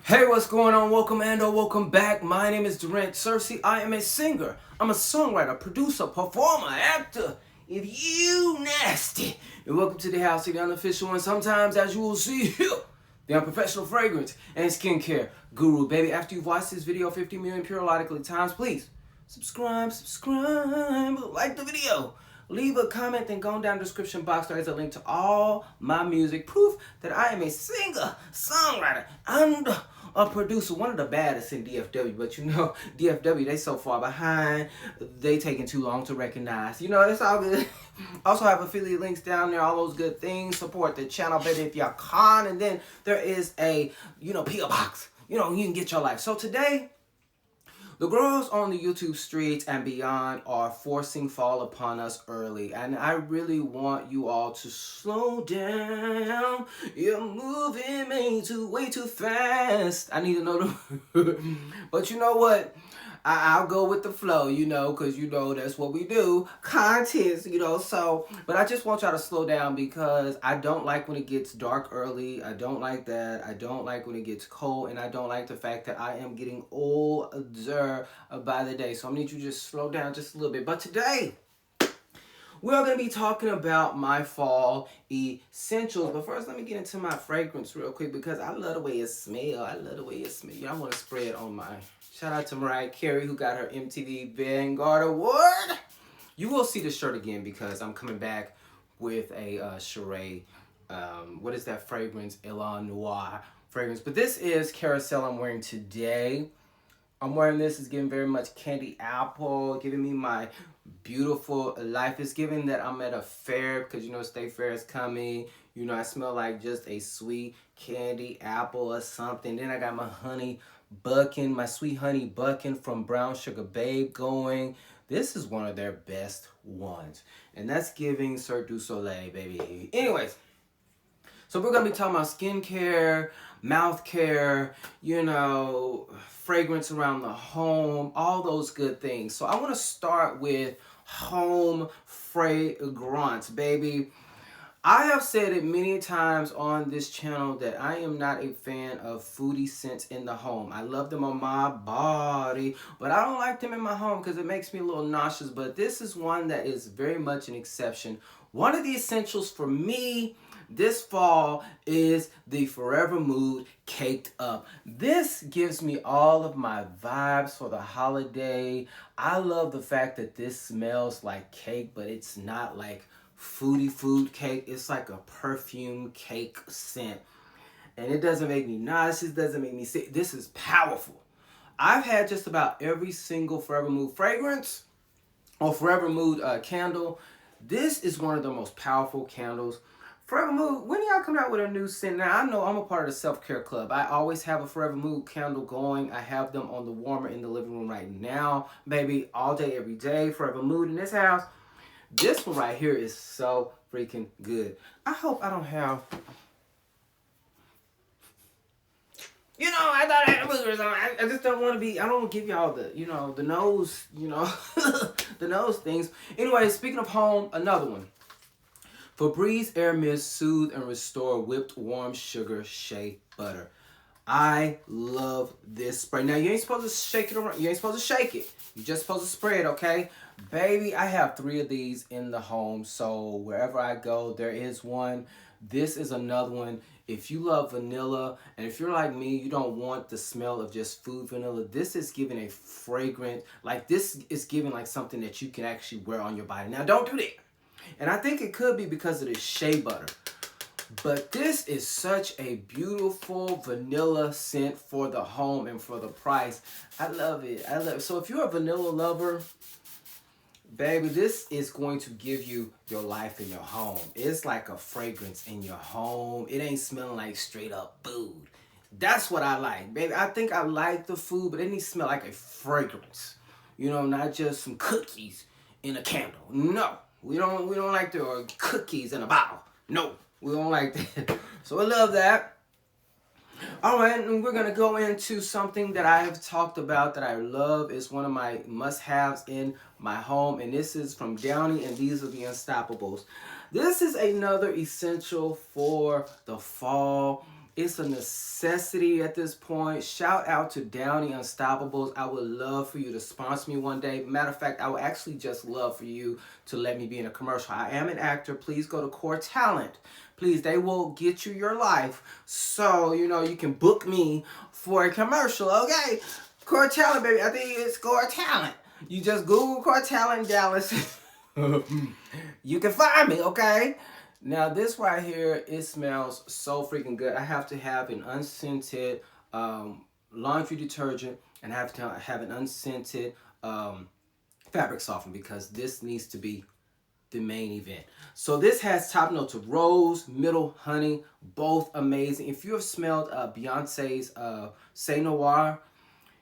Hey, what's going on? Welcome and/or welcome back. My name is Durant Searcy. I am a singer. I'm a songwriter, producer, performer, actor. If you nasty, and welcome to the house of the unofficial and sometimes, as you will see here, the unprofessional fragrance and skincare guru. Baby, after you've watched this video 50 million periodically times, please subscribe, like the video. Leave a comment and go down the description box. There is a link to all my music. Proof that I am a singer, songwriter, and a producer. One of the baddest in DFW. But you know, DFW, they so far behind. They taking too long to recognize. You know, it's all good. Also have affiliate links down there. All those good things. Support the channel, baby, if y'all can. And then there is a, P.O Box. You can get your life. So today, the girls on the YouTube streets and beyond are forcing fall upon us early, and I really want you all to slow down. You're moving me way too fast. I need to know the but you know what? I'll go with the flow, because that's what we do. Content, so. But I just want y'all to slow down because I don't like when it gets dark early. I don't like that. I don't like when it gets cold. And I don't like the fact that I am getting older by the day. So I need you to just slow down just a little bit. But today, we're going to be talking about my fall essentials. But first, let me get into my fragrance real quick because I love the way it smells. I want to spray it on my... Shout out to Mariah Carey who got her MTV Vanguard Award. You will see the shirt again because I'm coming back with a Sheree. What is that fragrance? Elan Noir fragrance. But this is Carousel I'm wearing today. I'm wearing this. It's giving very much candy apple. Giving me my beautiful life. It's giving that I'm at a fair because, State Fair is coming. I smell like just a sweet candy apple or something. Then I got my honey bucking, my sweet honey bucking from Brown Sugar Babe going. This is one of their best ones. And that's giving Cirque du Soleil, baby. Anyways, so we're going to be talking about skincare, mouth care, fragrance around the home, all those good things. So I want to start with home fragrance, baby. I have said it many times on this channel that I am not a fan of foodie scents in the home. I love them on my body, but I don't like them in my home because it makes me a little nauseous. But this is one that is very much an exception. One of the essentials for me this fall is the Forever Mood Caked Up. This gives me all of my vibes for the holiday. I love the fact that this smells like cake, but it's not like foodie food cake. It's like a perfume cake scent. And it doesn't make me nauseous, doesn't make me sick. This is powerful. I've had just about every single Forever Mood fragrance or Forever Mood candle. This is one of the most powerful candles. Forever Mood, when y'all come out with a new scent? Now, I know I'm a part of the self-care club. I always have a Forever Mood candle going. I have them on the warmer in the living room right now. Baby, all day, every day. Forever Mood in this house. This one right here is so freaking good. I hope I don't have... I thought I had boogers on. I just don't want to be... I don't want to give y'all the, the nose, the nose things. Anyway, speaking of home, another one. Febreze Air Mist Soothe and Restore Whipped Warm Sugar Shea Butter. I love this spray. Now, you ain't supposed to shake it around. You ain't supposed to shake it. You're just supposed to spray it, okay? Baby, I have 3 of these in the home, so wherever I go, there is one. This is another one. If you love vanilla, and if you're like me, you don't want the smell of just food vanilla, this is giving a fragrant, like this is giving like something that you can actually wear on your body. Now, don't do that. And I think it could be because of the shea butter. But this is such a beautiful vanilla scent for the home and for the price. I love it. I love it. So if you're a vanilla lover, baby, this is going to give you your life in your home. It's like a fragrance in your home. It ain't smelling like straight up food. That's what I like, baby. I think I like the food, but it needs to smell like a fragrance. Not just some cookies in a candle. No, we don't like the cookies in a bottle. No, we don't like that. So I love that. All right, and we're going to go into something that I have talked about that I love. It's one of my must-haves in my home, and this is from Downy, and these are the Unstoppables. This is another essential for the fall. It's a necessity at this point. Shout out to Downey Unstoppables. I would love for you to sponsor me one day. Matter of fact, I would actually just love for you to let me be in a commercial. I am an actor. Please go to Core Talent. Please, they will get you your life. So, you know, you can book me for a commercial, okay? Core Talent, baby. I think it's Core Talent. You just Google Core Talent Dallas. You can find me, okay? Now this right here, it smells so freaking good. I have to have an unscented laundry detergent, and I have to have an unscented fabric softener, because this needs to be the main event. So this has top notes of rose, middle, honey, both amazing. If you have smelled Beyonce's Say Noir,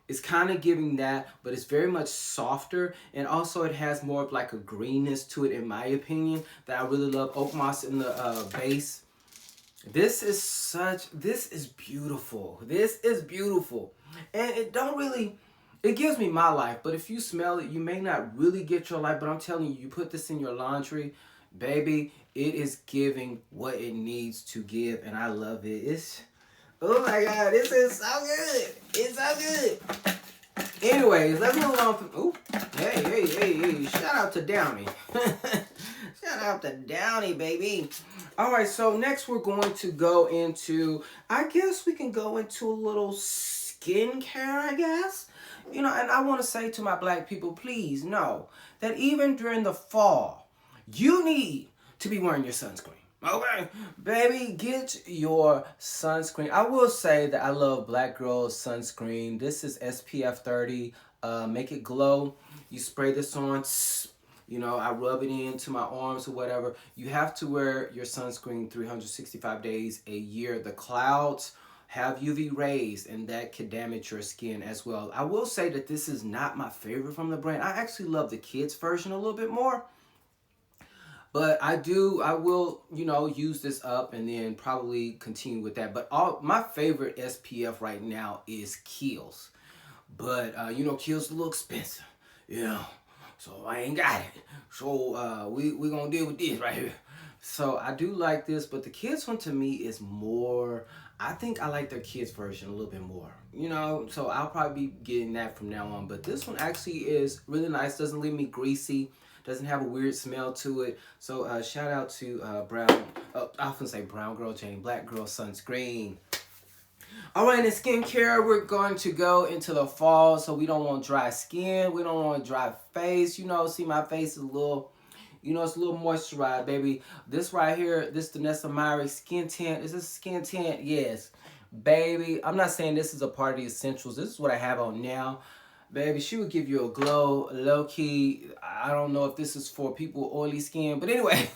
it's kind of giving that, but it's very much softer, and also it has more of like a greenness to it, in my opinion, that I really love. Oak moss in the base. This is beautiful. This is beautiful, and it don't really, it gives me my life, but if you smell it, you may not really get your life. But I'm telling you, you put this in your laundry, baby, it is giving what it needs to give, and I love it. Oh my God, this is so good. It's so good. Anyways, let's move on. Oh, hey. Shout out to Downey. Shout out to Downey, baby. All right, so next we're going to go into, I guess we can go into a little skincare, I guess. You know, and I want to say to my black people, please know that even during the fall, you need to be wearing your sunscreen. Okay, baby, get your sunscreen. I will say that I love Black Girl sunscreen. This is SPF 30. Make it glow. You spray this on. You know, I rub it into my arms or whatever. You have to wear your sunscreen 365 days a year. The clouds have UV rays, and that could damage your skin as well. I will say that this is not my favorite from the brand. I actually love the kids version a little bit more. But I will, you know, use this up and then probably continue with that. But my favorite SPF right now is Kiehl's. But, you know, Kiehl's a little expensive. Yeah. So I ain't got it. So we going to deal with this right here. So I do like this. But the kids one to me is more, I think I like their kids version a little bit more. You know, so I'll probably be getting that from now on. But this one actually is really nice. Doesn't leave me greasy. Doesn't have a weird smell to it. So shout out to I often say Brown Girl Jane, Black Girl Sunscreen. All right, in skincare, we're going to go into the fall. So we don't want dry skin. We don't want dry face. You know, see my face is a little, you know, it's a little moisturized, baby. This right here, this Danessa Myrie skin tint. Is this a skin tint? Yes. Baby, I'm not saying this is a part of the essentials. This is what I have on now. Baby, she would give you a glow, low-key. I don't know if this is for people with oily skin. But anyway,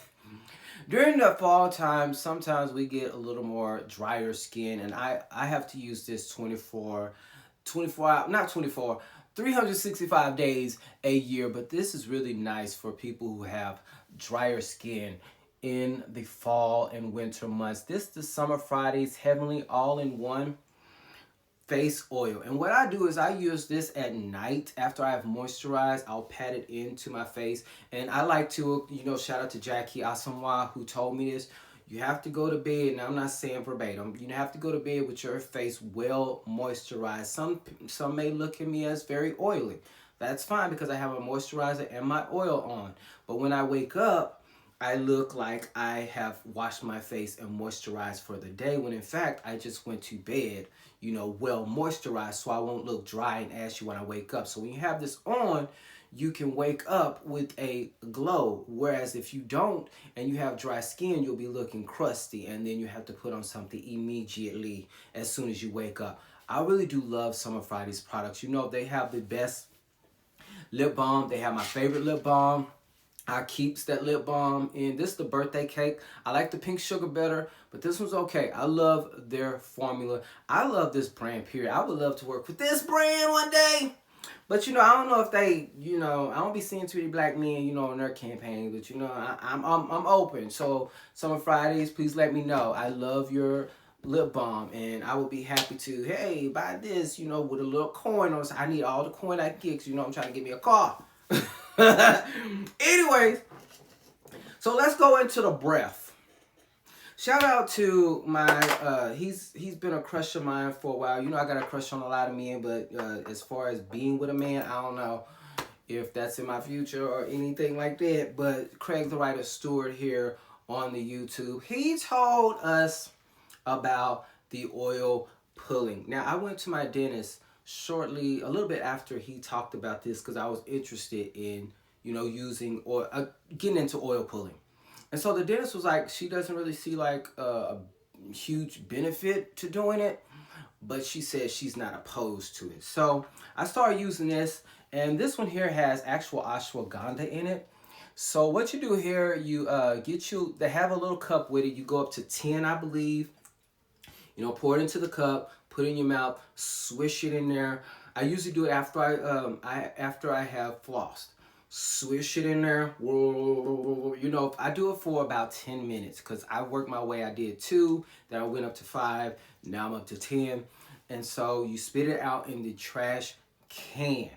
during the fall time, sometimes we get a little more drier skin. And I have to use this 365 days a year. But this is really nice for people who have drier skin in the fall and winter months. This is the Summer Fridays Heavenly All-in-One face oil. And what I do is I use this at night after I have moisturized. I'll pat it into my face. And I like to, you know, shout out to Jackie Asamoah who told me this. You have to go to bed, and I'm not saying verbatim, you have to go to bed with your face well moisturized. Some may look at me as very oily. That's fine because I have a moisturizer and my oil on. But when I wake up, I look like I have washed my face and moisturized for the day, when in fact I just went to bed, you know, well moisturized, so I won't look dry and ashy when I wake up. So when you have this on, you can wake up with a glow. Whereas if you don't and you have dry skin, you'll be looking crusty, and then you have to put on something immediately as soon as you wake up. I really do love Summer Fridays products. You know, they have the best lip balm. They have my favorite lip balm. I keeps that lip balm in. This is the birthday cake. I like the pink sugar better, but this one's okay. I love their formula. I love this brand, period. I would love to work with this brand one day. But, you know, I don't know if they, you know, I don't be seeing too many black men, you know, in their campaign. But, you know, I'm open. So, Summer Fridays, please let me know. I love your lip balm, and I would be happy to, hey, buy this, you know, with a little coin on it. I need all the coin I can get, 'cause, you know, I'm trying to get me a car. Anyways, so let's go into the breath. Shout out to my he's been a crush of mine for a while. You know I got a crush on a lot of men, but as far as being with a man, I don't know if that's in my future or anything like that. But Craig the Writer Stewart here on the YouTube, he told us about the oil pulling. Now I went to my dentist shortly, a little bit after he talked about this, because I was interested in, you know, using or getting into oil pulling. And so the dentist was like, she doesn't really see like a huge benefit to doing it, but she said she's not opposed to it. So I started using this, and this one here has actual ashwagandha in it. So what you do here, you they have a little cup with it. You go up to 10, I believe. You know, pour it into the cup, put it in your mouth, swish it in there. I usually do it after I have flossed. Swish it in there. You know, I do it for about 10 minutes because I worked my way. I did 2, then I went up to 5, now I'm up to 10. And so you spit it out in the trash can.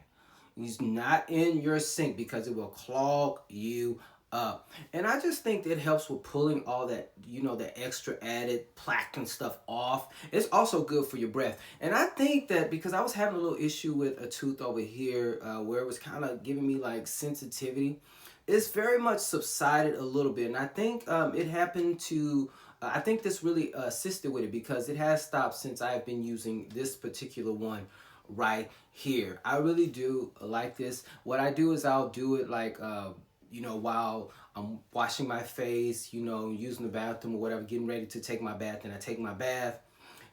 It's not in your sink because it will clog you up. And I just think it helps with pulling all that, you know, the extra added plaque and stuff off. It's also good for your breath. And I think that because I was having a little issue with a tooth over here where it was kind of giving me like sensitivity, it's very much subsided a little bit. And I think it happened to, I think this really assisted with it because it has stopped since I've been using this particular one right here. I really do like this. What I do is I'll do it like, you know, while I'm washing my face, you know, using the bathroom or whatever, getting ready to take my bath, and I take my bath,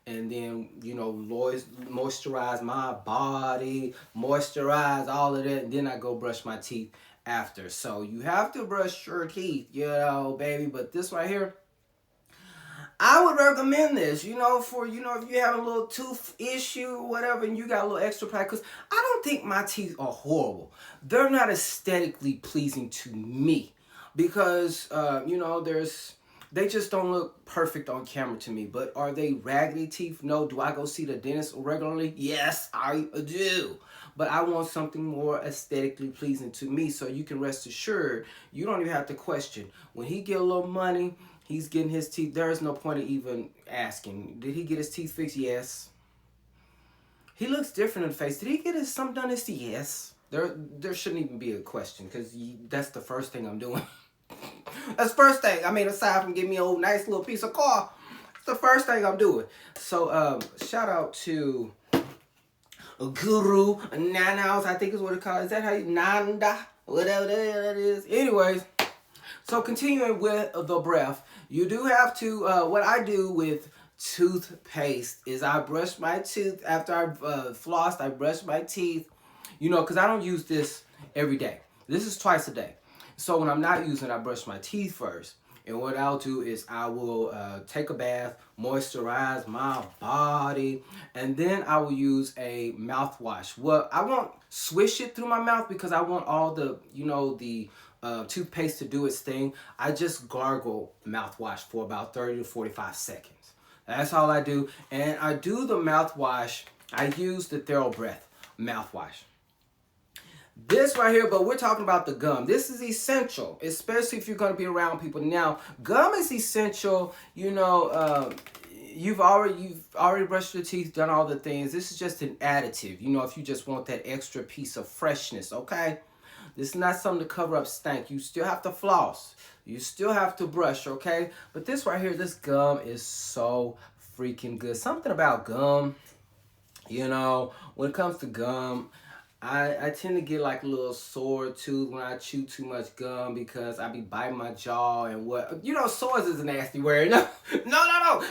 and then, you know, moisturize my body, moisturize all of that, and then I go brush my teeth after. So you have to brush your teeth, you know, baby, but this right here, I would recommend this, you know, for, you know, if you have a little tooth issue or whatever and you got a little extra plaque, because I don't think my teeth are horrible. They're not aesthetically pleasing to me because, you know, they just don't look perfect on camera to me. But are they raggedy teeth? No. Do I go see the dentist regularly? Yes, I do. But I want something more aesthetically pleasing to me, so you can rest assured you don't even have to question. When he get a little money, he's getting his teeth. There is no point of even asking. Did he get his teeth fixed? Yes. He looks different in the face. Did he get his something done his teeth? Yes. There shouldn't even be a question because that's the first thing I'm doing. That's the first thing. I mean, aside from giving me a old nice little piece of car, it's the first thing I'm doing. So shout out to Guru Nanaus, I think is what it called. Is that how you Nanda? Whatever that is. Anyways. So continuing with the breath, you do have to, what I do with toothpaste is I brush my tooth after I've flossed, I brush my teeth, you know, because I don't use this every day. This is twice a day. So when I'm not using it, I brush my teeth first. And what I'll do is I will take a bath, moisturize my body, and then I will use a mouthwash. Well, I won't swish it through my mouth because I want all the, you know, the toothpaste to do its thing. I just gargle mouthwash for about 30 to 45 seconds. That's all I do. And I do the mouthwash. I use the TheraBreath mouthwash. This right here, but we're talking about the gum. This is essential, especially if you're going to be around people. Now, gum is essential. You know, you've already brushed your teeth, done all the things. This is just an additive. You know, if you just want that extra piece of freshness, okay? This is not something to cover up stank. You still have to floss. You still have to brush, okay? But this right here, this gum is so freaking good. Something about gum, you know, when it comes to gum, I tend to get like a little sore tooth when I chew too much gum because I be biting my jaw and what. You know, sores is a nasty word. No.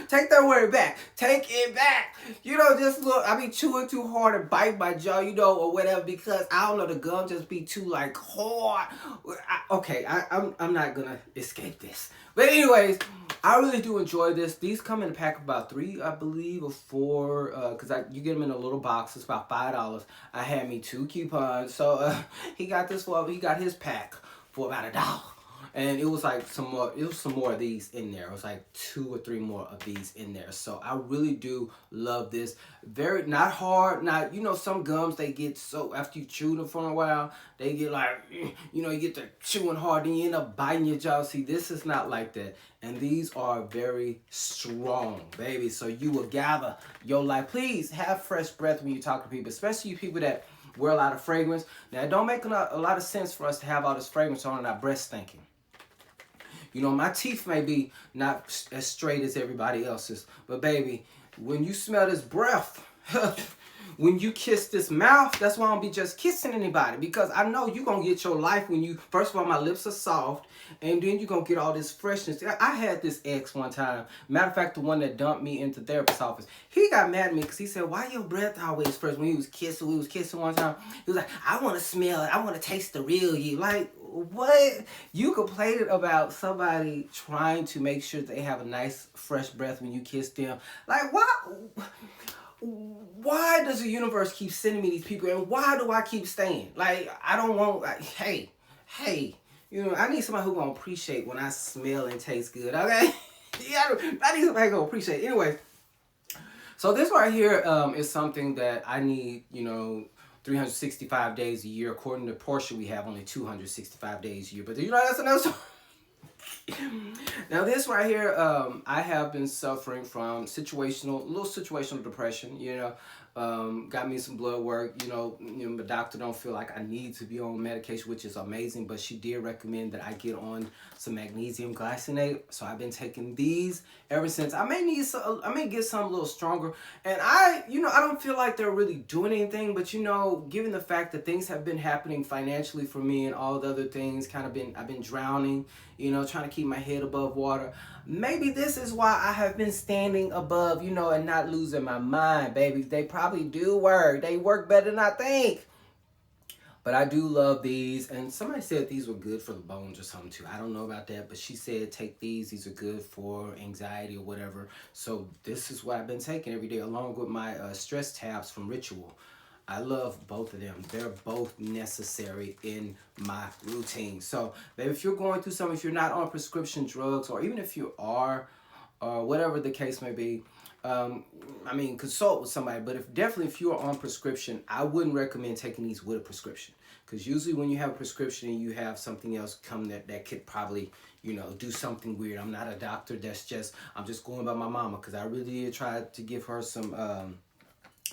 Take that word back. Take it back. You know, just look, I be chewing too hard and biting my jaw, you know, or whatever because, I don't know, the gum just be too like hard. I'm not going to escape this. But anyways, I really do enjoy this. These come in a pack of about 3, I believe, or 4, because you get them in a little box. It's about $5. I had me 2 coupons, so he got his pack for about $1. And it was like some more, it was some more of these in there. It was like 2 or 3 more of these in there. So I really do love this. Very, not hard, not, you know, some gums, they get so, after you chew them for a while, they get like, you know, you get to chewing hard and you end up biting your jaw. See, this is not like that. And these are very strong, baby. So you will gather your life. Please have fresh breath when you talk to people, especially you people that wear a lot of fragrance. Now, it don't make a lot of sense for us to have all this fragrance on and our breath stinking. You know, my teeth may be not as straight as everybody else's, but baby, when you smell this breath, when you kiss this mouth, that's why I don't be just kissing anybody, because I know you're going to get your life when you, first of all, my lips are soft, and then you're going to get all this freshness. I had this ex one time, matter of fact, the one that dumped me into the therapist's office. He got mad at me because he said, why your breath always fresh? When we was kissing one time, he was like, I want to smell it. I want to taste the real you. Like, what? You complained about somebody trying to make sure they have a nice, fresh breath when you kiss them. Like, why does the universe keep sending me these people, and why do I keep staying? Like, I don't want, like, hey, you know, I need somebody who's going to appreciate when I smell and taste good, okay? Yeah, I need somebody who's going to appreciate it. Anyway, so this right here is something that I need, you know, 365 days a year. According to Portia, we have only 265 days a year. But you know, that's another story. Now this right here, I have been suffering from little situational depression, you know. Got me some blood work, you know, my doctor don't feel like I need to be on medication, which is amazing, but she did recommend that I get on some magnesium glycinate. So I've been taking these ever since. I may get some a little stronger, and I don't feel like they're really doing anything, but you know, given the fact that things have been happening financially for me and all the other things, I've been drowning, you know, trying to keep my head above water. Maybe this is why I have been standing above, you know, and not losing my mind, baby. They probably do work. They work better than I think. But I do love these. And somebody said these were good for the bones or something too. I don't know about that. But she said take these. These are good for anxiety or whatever. So this is what I've been taking every day, along with my stress tabs from Ritual. I love both of them. They're both necessary in my routine. So, baby, if you're going through something, if you're not on prescription drugs, or even if you are, or whatever the case may be, consult with somebody. But if you are on prescription, I wouldn't recommend taking these with a prescription. Because usually when you have a prescription and you have something else come that could probably, you know, do something weird. I'm not a doctor. I'm just going by my mama, because I really did try to give her some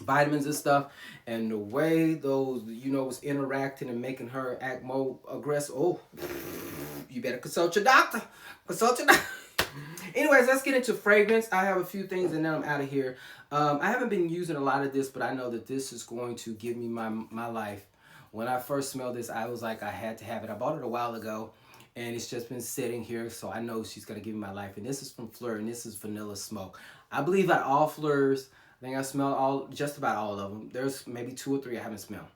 vitamins and stuff, and the way those, you know, was interacting and making her act more aggressive. Oh, you better consult your doctor. Anyways, let's get into fragrance. I have a few things and then I'm out of here. I haven't been using a lot of this, but I know that this is going to give me my life. When I first smelled this, I was like, I had to have it. I bought it a while ago, and it's just been sitting here, so I know she's going to give me my life. And this is from Fleur, and this is Vanilla Smoke. I believe that all Fleurs, I think I smelled just about all of them. There's maybe 2 or 3 I haven't smelled.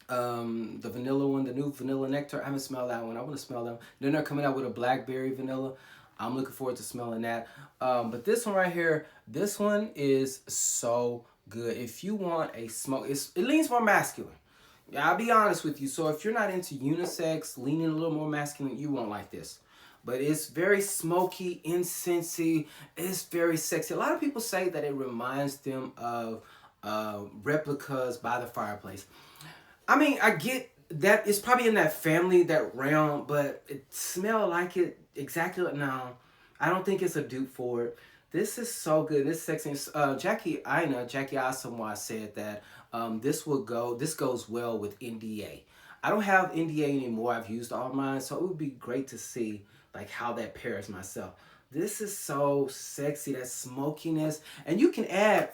The vanilla one, the new vanilla nectar, I haven't smelled that one. I want to smell them. Then they're coming out with a blackberry vanilla. I'm looking forward to smelling that. But this one right here, this one is so good. If you want a smoke, it leans more masculine. I'll be honest with you. So if you're not into unisex, leaning a little more masculine, you won't like this. But it's very smoky, incensey. It's very sexy. A lot of people say that it reminds them of replicas by the fireplace. I mean, I get that it's probably in that family, that realm, but it smells like it exactly. No, I don't think it's a dupe for it. This is so good. This sexy. Jackie Asamoah said that this goes well with NDA. I don't have NDA anymore. I've used all mine, so it would be great to see like how that pairs myself. This is so sexy, that smokiness. And you can add,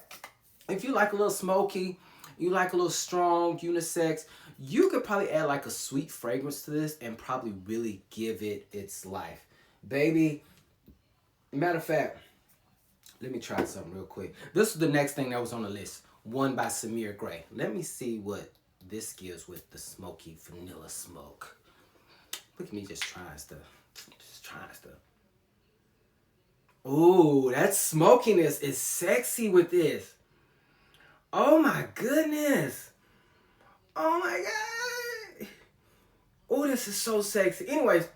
if you like a little smoky, you like a little strong, unisex, you could probably add like a sweet fragrance to this and probably really give it its life. Baby, matter of fact, let me try something real quick. This is the next thing that was on the list. One by Samir Grey. Let me see what this gives with the smoky vanilla smoke. Look at me just trying stuff. Ooh, that smokiness is sexy with this. Oh my goodness. Oh my God. Oh, this is so sexy. Anyways,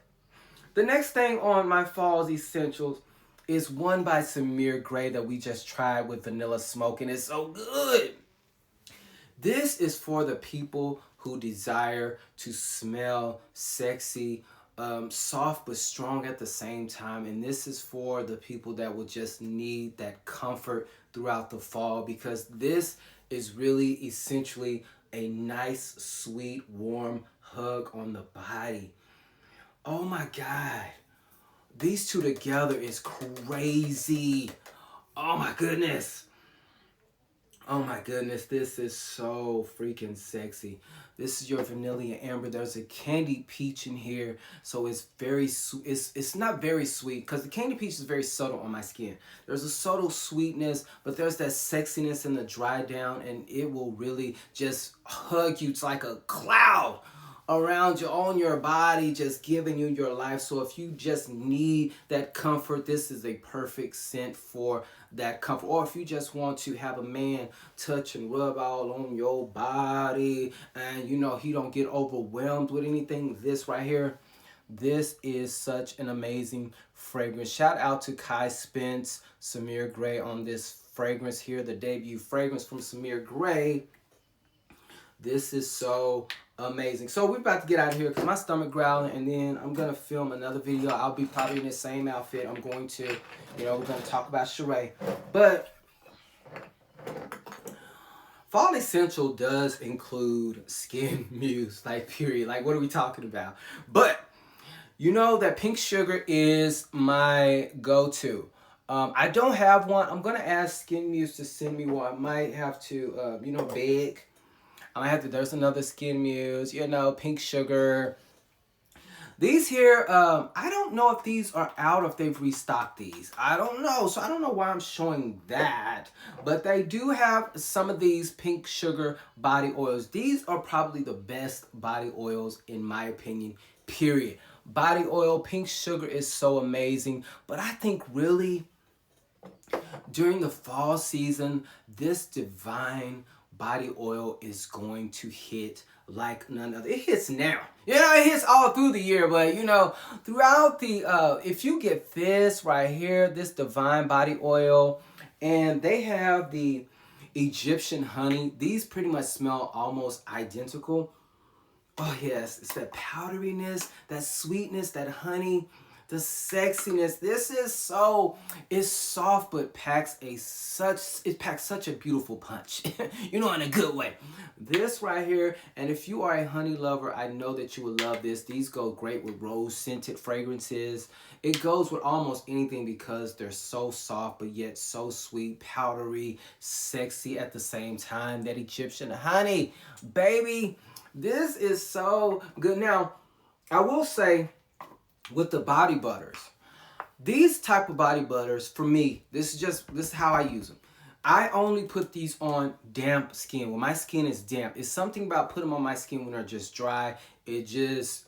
The next thing on my Fall's Essentials is one by Samir Grey that we just tried with vanilla smoke, and it's so good. This is for the people who desire to smell sexy, soft but strong at the same time. And this is for the people that will just need that comfort throughout the fall, because this is really essentially a nice, sweet, warm hug on the body. Oh my God. These two together is crazy. Oh my goodness. Oh my goodness, this is so freaking sexy. This is your vanilla and amber. There's a candy peach in here, so it's very it's not very sweet, because the candy peach is very subtle on my skin. There's a subtle sweetness, but there's that sexiness in the dry down, and it will really just hug you. It's like a cloud around you, on your body, just giving you your life. So if you just need that comfort, this is a perfect scent for that comfort. Or if you just want to have a man touch and rub all on your body, and you know he don't get overwhelmed with anything, this right here, this is such an amazing fragrance. Shout out to Kai Spence, Samir Grey on this fragrance here, the debut fragrance from Samir Grey. This is so amazing. So we're about to get out of here because my stomach growling, and then I'm going to film another video. I'll be probably in the same outfit. I'm going to, we're going to talk about Sheree. But Fall Essential does include SKNMUSE, like period. Like, what are we talking about? But you know that pink sugar is my go-to. I don't have one. I'm going to ask SKNMUSE to send me one. I might have to, beg. I might have to, there's another SKNMUSE, pink sugar. These here, I don't know if these are out, if they've restocked these. I don't know. So I don't know why I'm showing that. But they do have some of these pink sugar body oils. These are probably the best body oils in my opinion, period. Body oil, pink sugar is so amazing. But I think really during the fall season, this divine body oil is going to hit like none other. It hits now. It hits all through the year, but throughout the, if you get this right here, this divine body oil, and they have the Egyptian honey. These pretty much smell almost identical. Oh yes, it's that powderiness, that sweetness, that honey, the sexiness. This is so, it's soft, but packs such a beautiful punch. In a good way. This right here, and if you are a honey lover, I know that you would love this. These go great with rose scented fragrances. It goes with almost anything because they're so soft, but yet so sweet, powdery, sexy at the same time. That Egyptian honey, baby, this is so good. Now, I will say, with the body butters, these type of body butters, for me, this is how I use them. I only put these on damp skin. When my skin is damp, it's something about putting them on my skin when they're just dry. I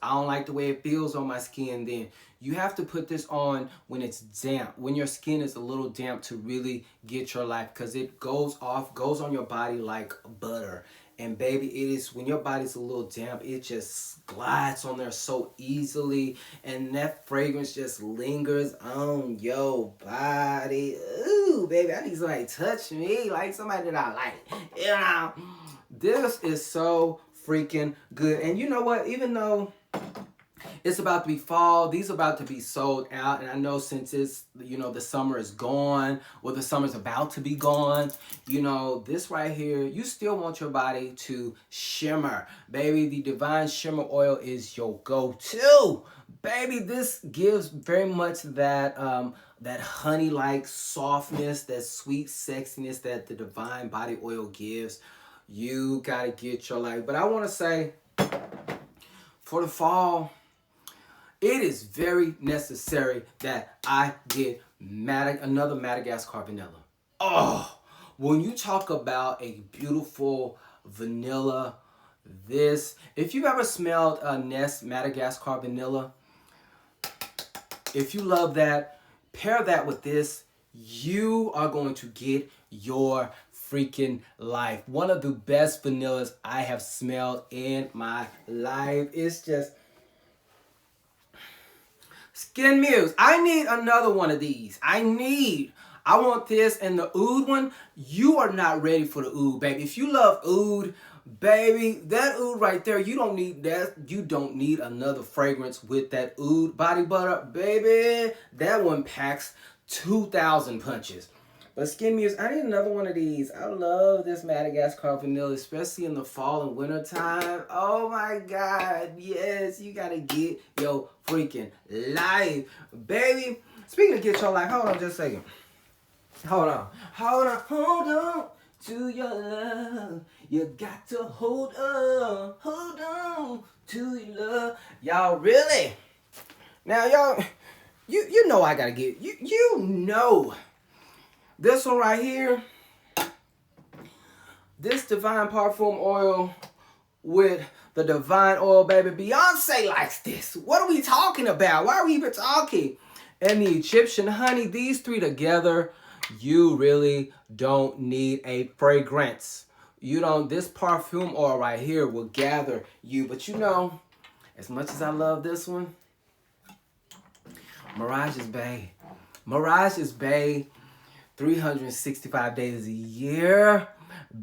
don't like the way it feels on my skin then. You have to put this on when it's damp, when your skin is a little damp, to really get your life, because it goes on your body like butter. And baby, it is, when your body's a little damp, it just glides on there so easily. And that fragrance just lingers on your body. Ooh, baby, I need somebody to touch me, like somebody that I like. This is so freaking good. And you know what? Even though it's about to be fall, these are about to be sold out. And I know since it's, the summer is gone, or the summer's about to be gone, this right here, you still want your body to shimmer. Baby, the Divine Shimmer Oil is your go-to. Baby, this gives very much that, that honey-like softness, that sweet sexiness that the Divine Body Oil gives. You gotta get your life. But I want to say, for the fall, it is very necessary that I get another Madagascar vanilla. Oh, when you talk about a beautiful vanilla, if you've ever smelled a Nest Madagascar vanilla, if you love that, pair that with this, you are going to get your freaking life. One of the best vanillas I have smelled in my life. It's just SKNMUSE. I need another one of these. I want this and the oud one. You are not ready for the oud, baby. If you love oud, baby, that oud right there, you don't need that. You don't need another fragrance with that oud body butter, baby. That one packs 2,000 punches. But SKNMUSE, I need another one of these. I love this Madagascar vanilla, especially in the fall and winter time. Oh my God, yes, you gotta get your freaking life, baby. Speaking of get your life, hold on just a second. Hold on to your love. You got to hold on to your love. Y'all really? Now y'all, you know I gotta get, you know. This one right here, this Divine Parfum Oil with the Divine Oil, baby. Beyonce likes this. What are we talking about? Why are we even talking? And the Egyptian honey, these three together, you really don't need a fragrance. You don't, this perfume oil right here will gather you. But you know, as much as I love this one, Mirage's Bay. Mirage is Bay 365 days a year.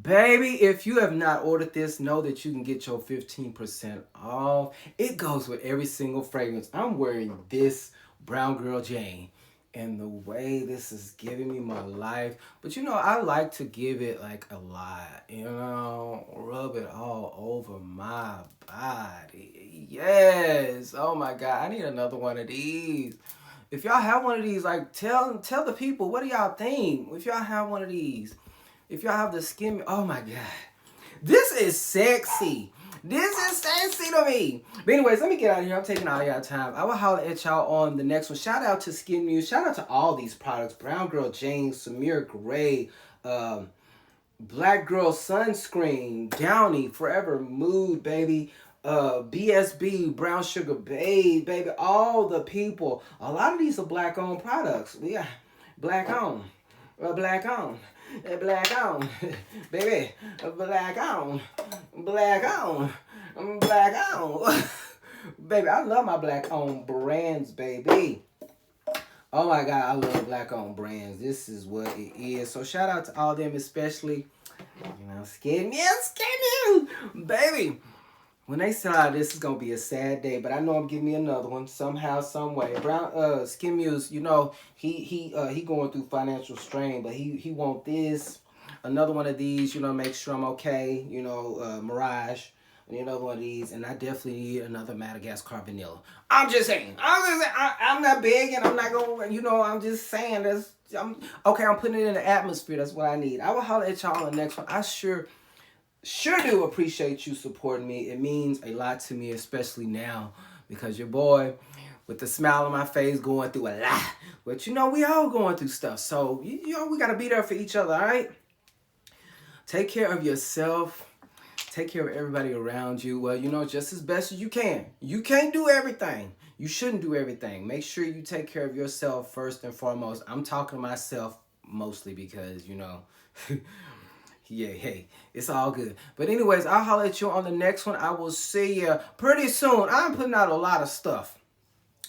Baby, if you have not ordered this, know that you can get your 15% off. It goes with every single fragrance. I'm wearing this Brown Girl Jane, and the way this is giving me my life. But you know, I like to give it like a lot, you know, rub it all over my body. Yes. Oh my God, I need another one of these. If y'all have one of these, like tell the people, what do y'all think? If y'all have one of these, if y'all have the skin, oh my God, this is sexy. This is sexy to me. But anyways, let me get out of here. I'm taking all y'all time. I will holler at y'all on the next one. Shout out to SKNMUSE. Shout out to all these products. Brown Girl Jane, Samir Grey, Black Girl Sunscreen, Downy, Forever Mood, baby. BSB, Brown Sugar Babe, baby. All the people. A lot of these are black owned products. Yeah, black owned. Black owned. Black on, baby, black on, black on, black on. Baby, I love my black owned brands, baby. Oh my God, I love black owned brands. This is what it is. So shout out to all them, especially, you know, SKNMUSE, baby. When they sell out, this is gonna be a sad day, but I know I'm giving me another one somehow, some way. Brown SKNMUSE, you know, he going through financial strain, but he want this, another one of these, you know, make sure I'm okay. You know, Mirage, another one of these, and I definitely need another Madagascar vanilla. I'm just saying. I'm not begging. I'm not gonna, you know. I'm just saying. I'm putting it in the atmosphere. That's what I need. I will holler at y'all on the next one. I sure do appreciate you supporting me. It means a lot to me, especially now, because your boy, with the smile on my face, going through a lot. But you know, we all going through stuff. So, you know, we got to be there for each other, all right? Take care of yourself. Take care of everybody around you. Well, you know, just as best as you can. You can't do everything. You shouldn't do everything. Make sure you take care of yourself first and foremost. I'm talking to myself mostly because, you know... Yeah, hey, it's all good. But anyways, I'll holler at you on the next one. I will see you pretty soon. I'm putting out a lot of stuff.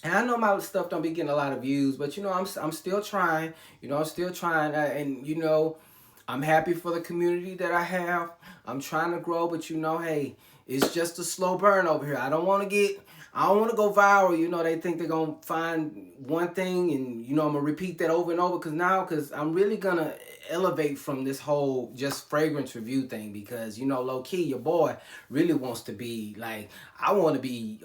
And I know my stuff don't be getting a lot of views, but you know, I'm still trying. You know, I'm still trying. And you know, I'm happy for the community that I have. I'm trying to grow, but you know, hey, it's just a slow burn over here. I don't want to go viral. You know, they think they're going to find one thing and, you know, I'm going to repeat that over and over because I'm really going to elevate from this whole just fragrance review thing because, you know, low-key, your boy really wants to be, like, I want to be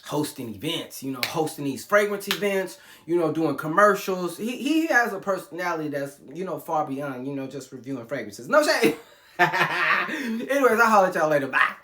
hosting events, you know, hosting these fragrance events, you know, doing commercials. He has a personality that's, you know, far beyond, you know, just reviewing fragrances. No shade. Anyways, I'll holler at y'all later. Bye.